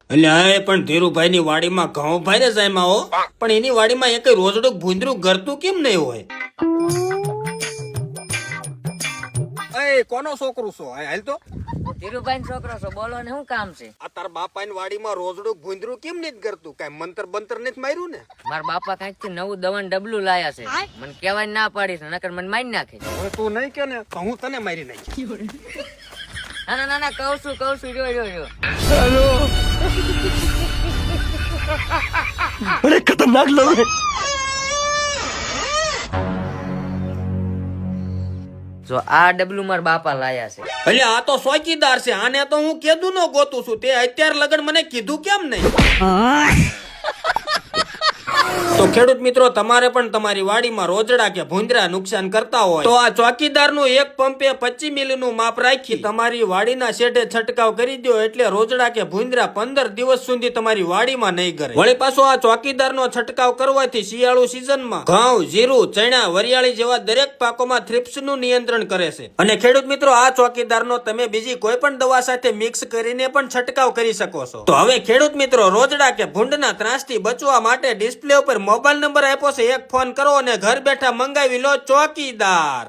એટલે હા પણ ધીરુભાઈ ની વાડીમાં ઘઉં ભાઈ જાયમાં હો, પણ એની વાડીમાં એક રોજડું ભૂંદરું ગરતું કેમ નહીં હોય? એ કોનો છોકરો છો? હાલ તો ધીરુભાઈ નો છોકરો છો, બોલો ને શું કામ છે? આ તાર બાપા ની વાડીમાં રોજડું ભૂંદરું કેમ નહીં કરતું? કઈ મંતર બંતર નથી માર્યું ને? મારા બાપા કઈક થી નવું દવાનું ડબલું લાયા છે, મને કેવાય ના પાડીશ નકર મને મારી નાખે. હવે તું નહીં કે ને તો હું તને મારી નાખી. ના ના ના કહું છું જો જો જો. अरे खतरनाक लोग हैं। જો આ ડબલું મારા બાપા લાયા છે. એટલે આ તો ચોકીદાર છે, આને તો હું કેદું નો ગોતું છું, તે અત્યારે લગન મને કીધું કેમ નહીં? તો ખેડૂત મિત્રો, તમારે પણ તમારી વાડીમાં રોજડા કે ભૂંદરા નુકસાન કરતા હોય તો આ ચોકીદાર નું એક પંપે 25 મિલી નું માપ રાખી તમારી વાડીના શેઢે છંટકાવ કરી દો, એટલે રોજડા કે ભૂંદરા 15 દિવસ સુધી તમારી વાડીમાં નહીં કરે. વળી પાછો આ ચોકીદાર નો છંટકાવ કરવાથી શિયાળુ સિઝનમાં ઘઉં, જીરું, ચણા, વરિયાળી જેવા દરેક પાકોમાં થ્રિપ્સ નું નિયંત્રણ કરે છે. અને ખેડૂત મિત્રો, આ ચોકીદાર નો તમે બીજી કોઈ પણ દવા સાથે મિક્સ કરીને પણ છંટકાવ કરી શકો છો. તો હવે ખેડૂત મિત્રો, રોજડા કે ભૂંડના ત્રાસથી બચવા માટે ડિસ્પ્લે ઉપર મોબાઈલ નંબર આપ્યો છે, એક ફોન કરો અને ઘર બેઠા મંગાવી લો ચોકીદાર.